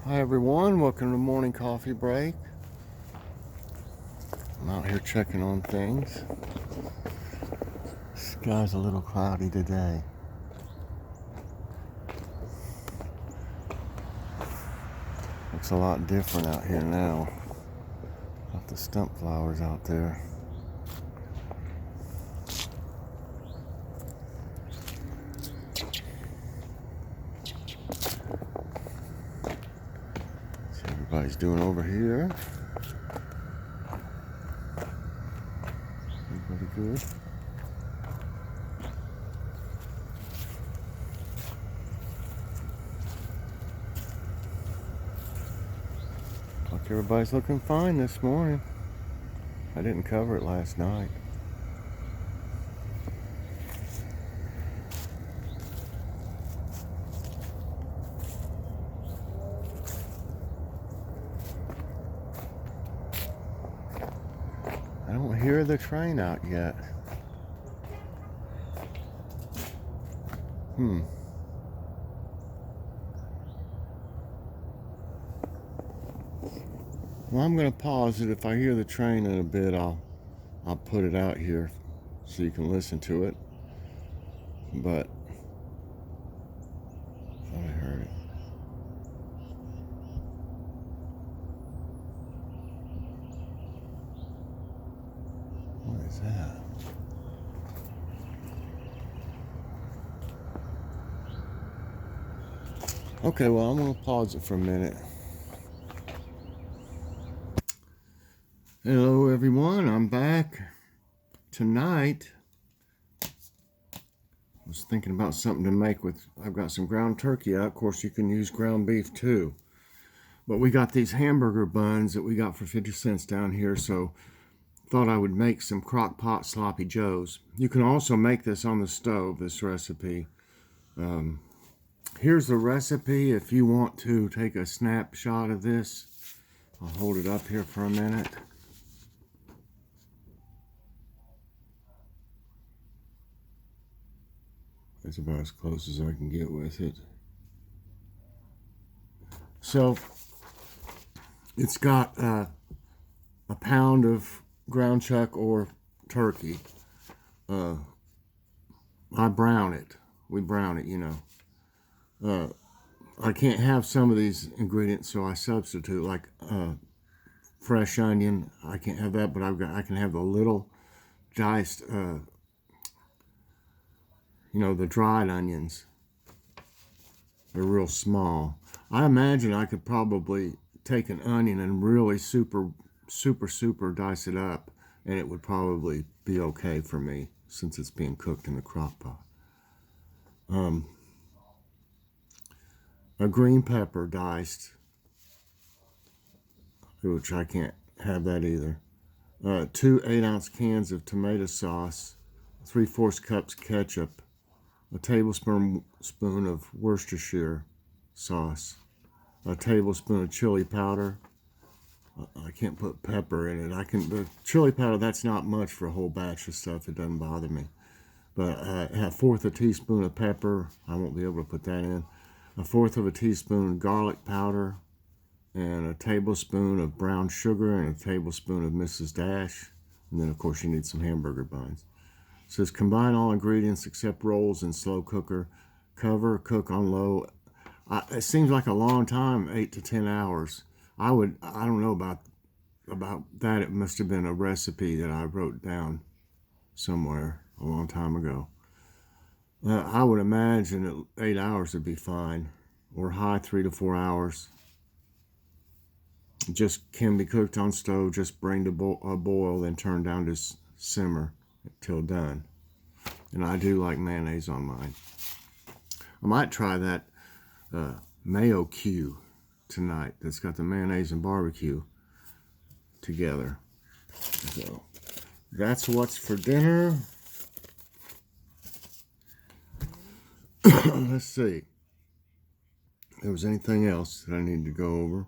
Hi everyone, welcome to morning coffee break. I'm out here checking on things. Sky's a little cloudy today. Looks a lot different out here now. Got the stump flowers out there. See what everybody's doing over here. Everybody good? Like everybody's looking fine this morning. I didn't cover it last night. I don't hear the train out yet. Well, I'm going to pause it. If I hear the train in a bit, I'll put it out here so you can listen to it. But I thought I heard it. What is that? Okay, well, I'm going to pause it for a minute. Hello, everyone. I'm back. Tonight, I was thinking about something to make with, I've got some ground turkey out. Of course, you can use ground beef too. But we got these hamburger buns that we got for 50 cents down here, so thought I would make some crock pot sloppy joes. You can also make this on the stove, this recipe. Here's the recipe if you want to take a snapshot of this. I'll hold it up here for a minute. That's about as close as I can get with it. So it's got a pound of ground chuck or turkey. I brown it. We brown it, you know. I can't have some of these ingredients, so I substitute, like fresh onion. I can't have that, but I can have the little diced, the dried onions. They're real small. I imagine I could probably take an onion and really super dice it up, and it would probably be okay for me since it's being cooked in the crock pot. A green pepper diced, which I can't have that either. 2 8-ounce cans of tomato sauce, 3/4 cups ketchup, a tablespoon of Worcestershire sauce, a tablespoon of chili powder. I can't put pepper in it. The chili powder, that's not much for a whole batch of stuff. It doesn't bother me. But a 1/4 teaspoon of pepper. I won't be able to put that in. A 1/4 teaspoon garlic powder, and a tablespoon of brown sugar, and a tablespoon of Mrs. Dash. And then, of course, you need some hamburger buns. It says combine all ingredients except rolls in slow cooker. Cover, cook on low. It seems like a long time, 8 to 10 hours. I don't know about that. It must have been a recipe that I wrote down somewhere a long time ago. I would imagine that 8 hours would be fine, or high 3 to 4 hours. It just can be cooked on stove. Just bring to a boil, then turn down to simmer until done. And I do like mayonnaise on mine. I might try that mayo Q tonight. That's got the mayonnaise and barbecue together. So that's what's for dinner. Let's see if there was anything else that I need to go over.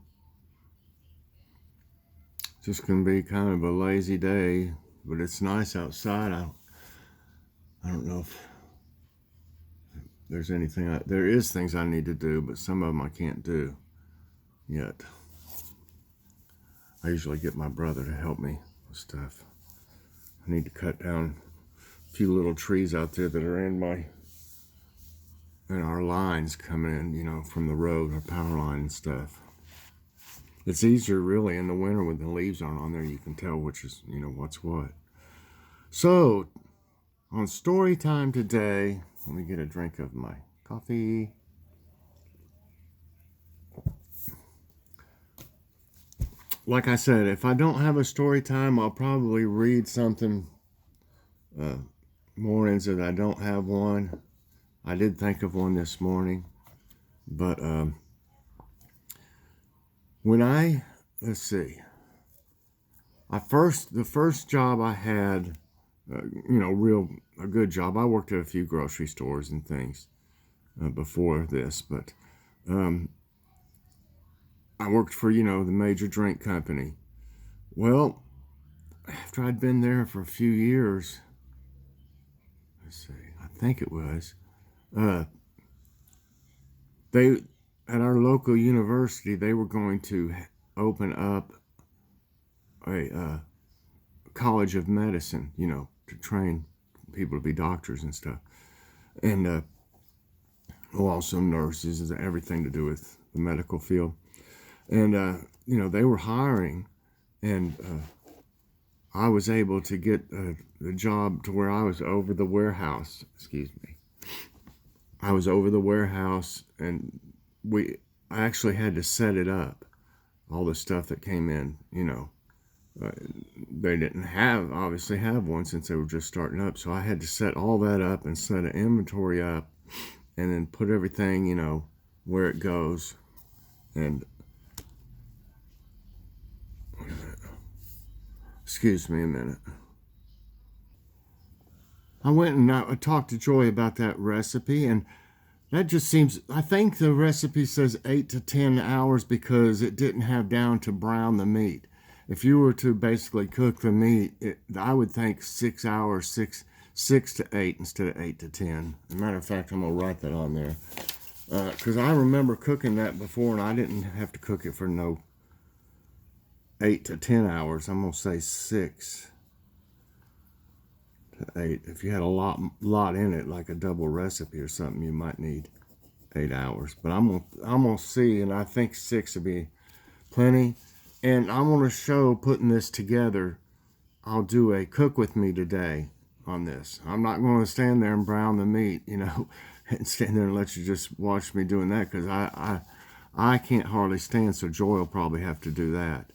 Just gonna be kind of a lazy day, but it's nice outside. I don't know if there's anything. There is things I need to do, but some of them I can't do. yet. I usually get my brother to help me with stuff. I need to cut down a few little trees out there that are in our lines coming in, from the road, our power line and stuff. It's easier really in the winter when the leaves aren't on there. You can tell which is, what's what. So, on story time today, let me get a drink of my coffee. Like I said, if I don't have a story time, I'll probably read something mornings that I don't have one. I did think of one this morning, but let's see, the first job I had, a good job. I worked at a few grocery stores and things before this, but I worked for, the major drink company. Well, after I'd been there for a few years, let's see, I think it was, they, at our local university, they were going to open up a college of medicine, to train people to be doctors and stuff. And also nurses and everything to do with the medical field. And, they were hiring, and I was able to get the job to where I was over the warehouse. I was over the warehouse, and I actually had to set it up, all the stuff that came in, they didn't obviously have one since they were just starting up. So I had to set all that up and set an inventory up and then put everything, where it goes. And excuse me a minute. I went and I talked to Joy about that recipe, and that just seems, I think the recipe says 8 to 10 hours because it didn't have down to brown the meat. If you were to basically cook the meat, I would think 6 hours, 6 to 8 instead of 8 to 10. As a matter of fact, I'm going to write that on there. Because I remember cooking that before, and I didn't have to cook it for no 8 to 10 hours. I'm going to say 6 to 8. If you had a lot in it, like a double recipe or something, you might need 8 hours. But I'm gonna see, and I think 6 would be plenty. And I'm gonna show putting this together. I'll do a cook with me today on this. I'm not going to stand there and brown the meat, and stand there and let you just watch me doing that, because I can't hardly stand. So Joy will probably have to do that.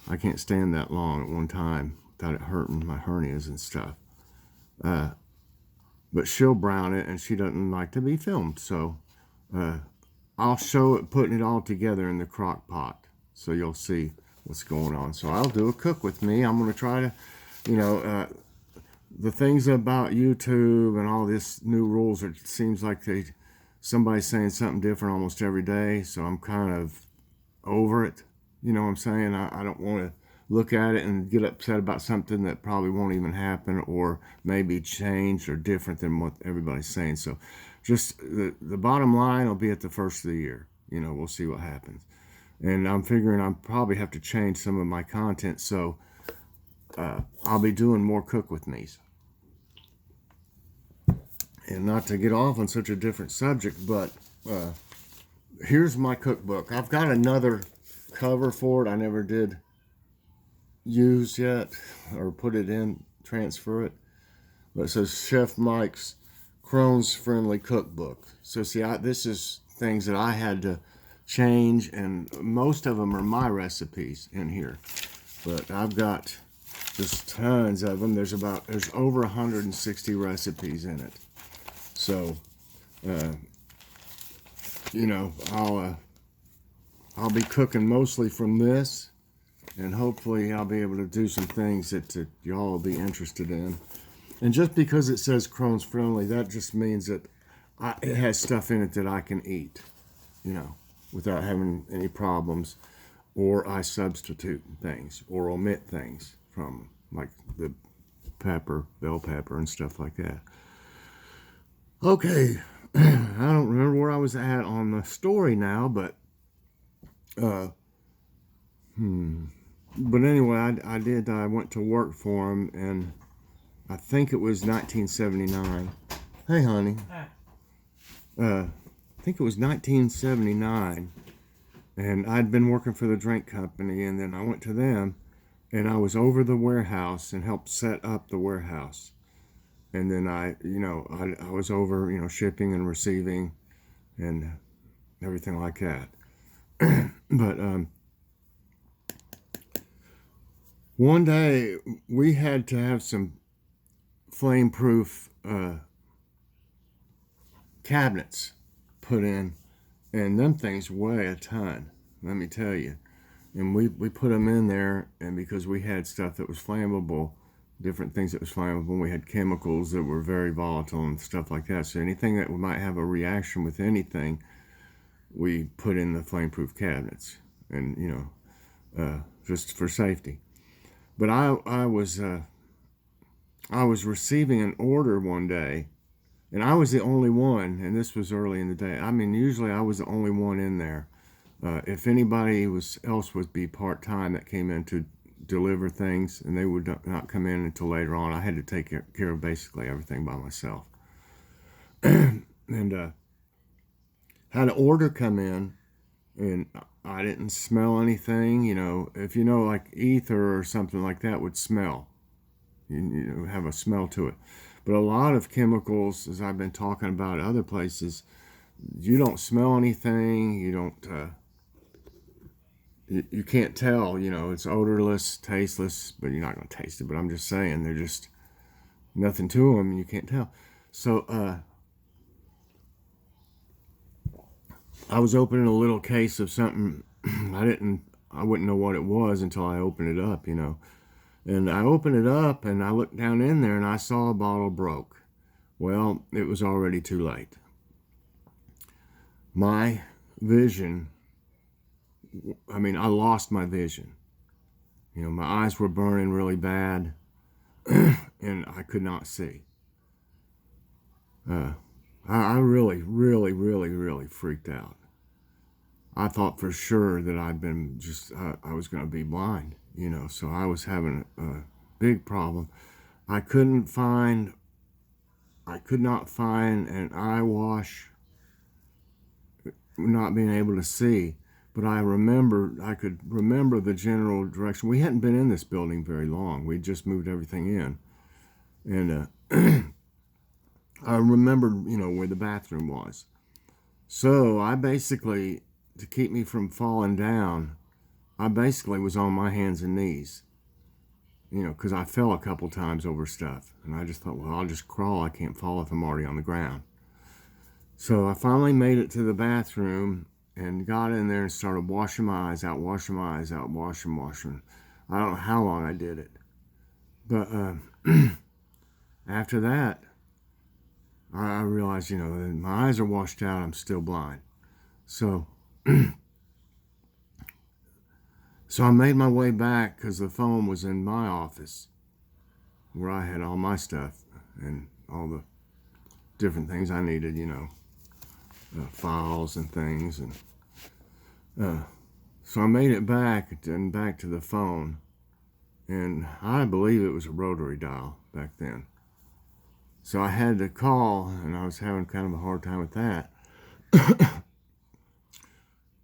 I can't stand that long at one time without it hurting my hernias and stuff. But she'll brown it, and she doesn't like to be filmed. So I'll show it putting it all together in the crock pot, so you'll see what's going on. So I'll do a cook with me. I'm going to try to, the things about YouTube and all this new rules, it seems like somebody's saying something different almost every day. So I'm kind of over it. You know what I'm saying? I don't want to look at it and get upset about something that probably won't even happen, or maybe changed or different than what everybody's saying. So just the bottom line will be at the first of the year. We'll see what happens. And I'm figuring I'll probably have to change some of my content. So I'll be doing more cook with me's. And not to get off on such a different subject, but here's my cookbook. I've got another cover for it I never did use yet, or put it in, transfer it. But it says Chef Mike's Crohn's Friendly Cookbook. So see, this is things that I had to change, and most of them are my recipes in here. But I've got just tons of them. There's over 160 recipes in it. So, I'll be cooking mostly from this, and hopefully I'll be able to do some things that y'all will be interested in. And just because it says Crohn's Friendly, that just means that it has stuff in it that I can eat, without having any problems, or I substitute things or omit things from, like the bell pepper and stuff like that. Okay, I don't remember where I was at on the story now, but Uh, but anyway, I went to work for him, and I think it was 1979. Hey, honey. I think it was 1979, and I'd been working for the drink company, and then I went to them, and I was over the warehouse and helped set up the warehouse. And then I was over, shipping and receiving and everything like that. But one day we had to have some flame-proof cabinets put in, and them things weigh a ton, let me tell you. And we put them in there, and because we had stuff that was flammable, different things that was flammable, we had chemicals that were very volatile and stuff like that. So anything that might have a reaction with anything, we put in the flame-proof cabinets, and just for safety. But I was receiving an order one day, and I was the only one, and this was early in the day. I mean, usually I was the only one in there. If anybody else would be part-time that came in to deliver things, and they would not come in until later on, I had to take care of basically everything by myself. And had an order come in, and I didn't smell anything. If like ether or something like that would smell, have a smell to it. But a lot of chemicals, as I've been talking about other places, you don't smell anything. You don't. You can't tell. It's odorless, tasteless, but you're not going to taste it. But I'm just saying, they're just nothing to them, and you can't tell. So I was opening a little case of something. I wouldn't know what it was until I opened it up. And I opened it up, and I looked down in there, and I saw a bottle broke. Well, it was already too late. My vision, I lost my vision. My eyes were burning really bad, and I could not see. I really, really, really, really freaked out. I thought for sure that I was going to be blind, so I was having a big problem. I could not find an eye wash, not being able to see, but I could remember the general direction. We hadn't been in this building very long. We'd just moved everything in. And I remembered, where the bathroom was. So I basically, to keep me from falling down, I basically was on my hands and knees, because I fell a couple times over stuff. And I just thought, well, I'll just crawl. I can't fall if I'm already on the ground. So I finally made it to the bathroom and got in there and started washing my eyes out, washing. I don't know how long I did it. But after that, I realized, my eyes are washed out. I'm still blind. So I made my way back because the phone was in my office where I had all my stuff and all the different things I needed, files and things. And so I made it back to the phone. And I believe it was a rotary dial back then. So I had to call, and I was having kind of a hard time with that.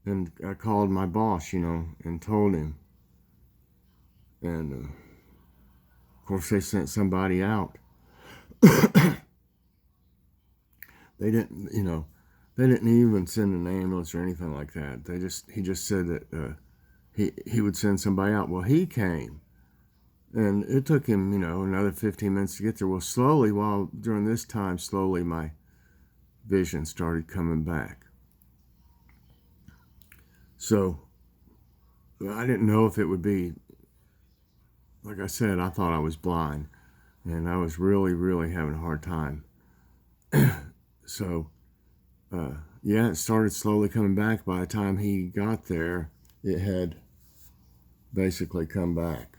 And I called my boss, and told him. And of course, they sent somebody out. They didn't even send an ambulance or anything like that. He just said that he would send somebody out. Well, he came. And it took him, another 15 minutes to get there. Well, during this time, slowly my vision started coming back. So I didn't know if it would be, like I said, I thought I was blind. And I was really, really having a hard time. So, it started slowly coming back. By the time he got there, it had basically come back.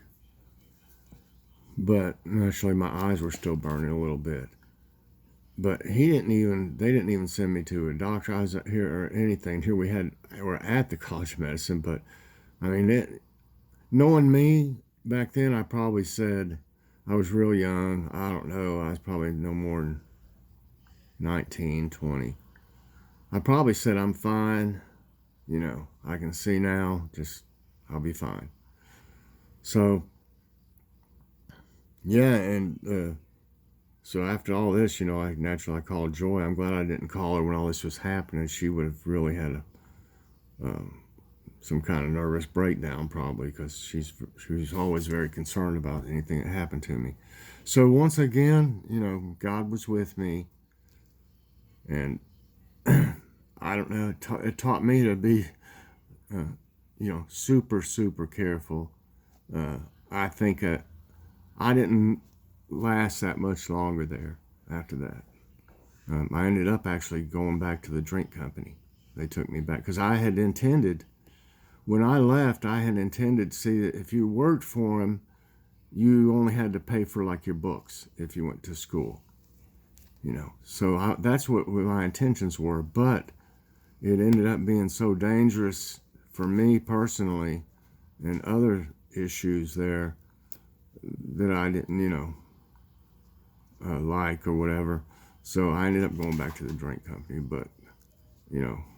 But actually, my eyes were still burning a little bit. but they didn't even send me to a doctor. I was here or anything. Here we're at the College of Medicine, but I mean, knowing me back then, I probably said I was real young. I don't know. I was probably no more than 19, 20. I probably said I'm fine. I can see now. Just I'll be fine. So yeah, and so after all this, I called Joy. I'm glad I didn't call her when all this was happening. She would have really had some kind of nervous breakdown probably, because she was always very concerned about anything that happened to me. So once again, God was with me, and I don't know. It taught me to be, super super careful. I think I didn't last that much longer there after that. I ended up actually going back to the drink company. They took me back because I had intended, when I left, I had intended to see that if you worked for them, you only had to pay for like your books if you went to school. So that's what my intentions were. But it ended up being so dangerous for me personally and other issues there that I didn't, like or whatever. So I ended up going back to the drink company. But,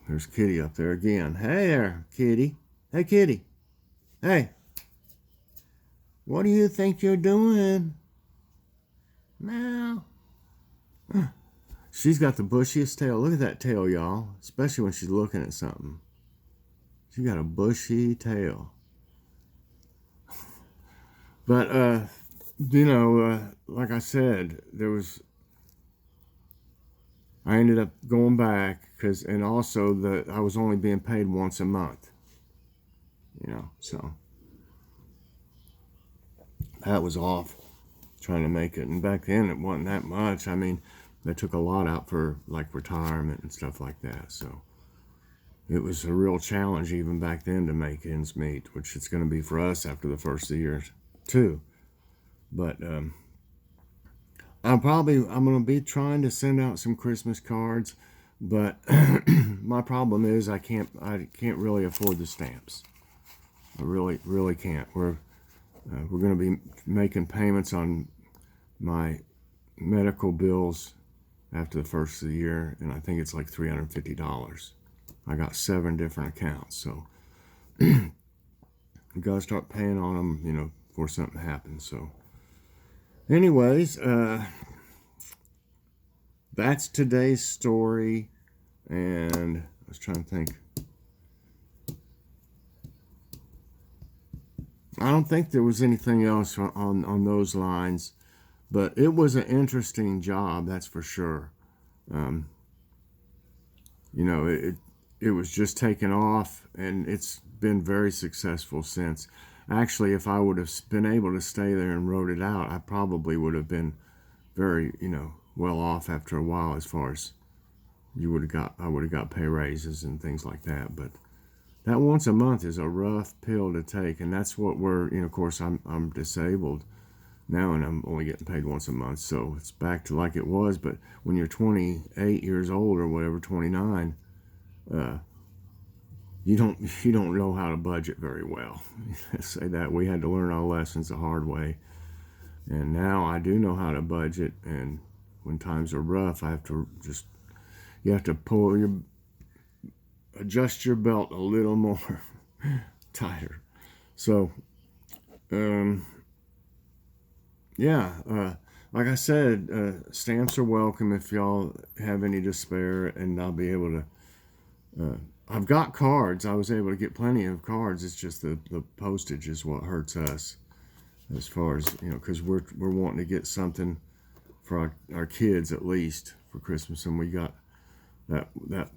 there's Kitty up there again. Hey there, Kitty. Hey, Kitty. Hey. What do you think you're doing? Meow. She's got the bushiest tail. Look at that tail, y'all. Especially when she's looking at something. She got a bushy tail. But, like I said, I ended up going back and also I was only being paid once a month. So that was awful, trying to make it. And back then it wasn't that much. I mean, they took a lot out for like retirement and stuff like that. So it was a real challenge even back then to make ends meet, which it's going to be for us after the first of the year too. But I'm going to be trying to send out some Christmas cards, but my problem is I can't really afford the stamps. I really can't. We're going to be making payments on my medical bills after the first of the year, and I think it's like $350. I got 7 different accounts, so you got to start paying on them, before something happens. So anyways, that's today's story, and I was trying to think. I don't think there was anything else on those lines, but it was an interesting job, that's for sure. It was just taken off, and it's been very successful since. Actually, if I would have been able to stay there and wrote it out, I probably would have been very, well off after a while, as far as I would have got pay raises and things like that. But that once a month is a rough pill to take, and that's what of course I'm disabled now, and I'm only getting paid once a month, so it's back to like it was. But when you're 28 years old or whatever, 29, you don't know how to budget very well. Say that. We had to learn our lessons the hard way, and now I do know how to budget. And when times are rough, you have to adjust your belt a little more tighter. So, like I said, stamps are welcome if y'all have any to spare, and I'll be able to. I've got cards. I was able to get plenty of cards. It's just the postage is what hurts us, as far as because we're wanting to get something for our kids at least for Christmas, and we got that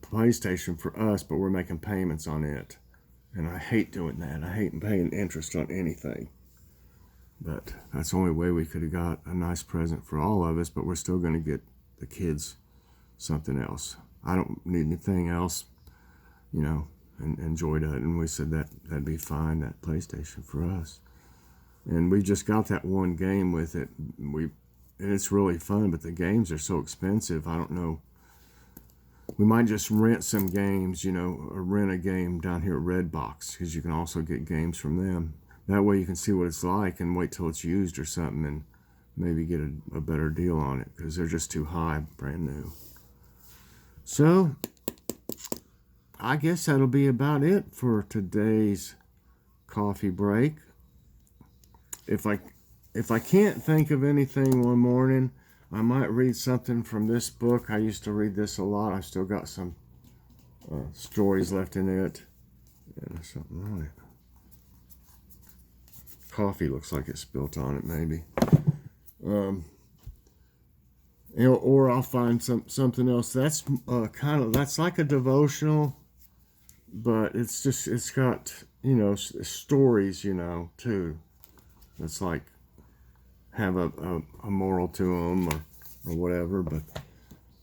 PlayStation for us, but we're making payments on it, and I hate doing that. I hate paying interest on anything. But that's the only way we could have got a nice present for all of us, but we're still going to get the kids something else. I don't need anything else, and Joy doesn't. And we said that'd be fine, that PlayStation for us. And we just got that one game with it. and it's really fun, but the games are so expensive. I don't know. We might just rent some games, you know, or rent a game down here at Redbox, because you can also get games from them. That way you can see what it's like and wait till it's used or something and maybe get a better deal on it, because they're just too high, brand new. So I guess that'll be about it for today's coffee break. If I can't think of anything one morning, I might read something from this book. I used to read this a lot. I still got some stories left in it. Yeah, there's something on it. Coffee looks like it's spilt on it, maybe. Or I'll find something else. That's that's like a devotional, but it's got, you know, stories, you know, too. It's like have a moral to them or whatever, but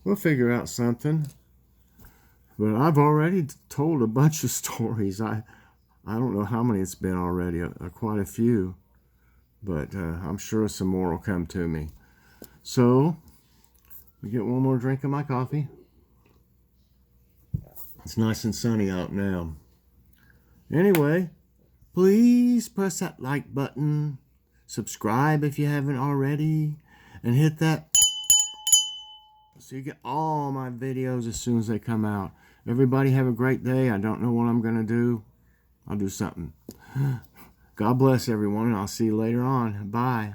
we'll figure out something. But I've already told a bunch of stories. I don't know how many it's been already, quite a few, but I'm sure some more will come to me. So, we get one more drink of my coffee. It's nice and sunny out now. Anyway, please press that like button, subscribe if you haven't already, and hit that so you get all my videos as soon as they come out. Everybody have a great day. I don't know what I'm going to do. I'll do something. God bless everyone, and I'll see you later on. Bye.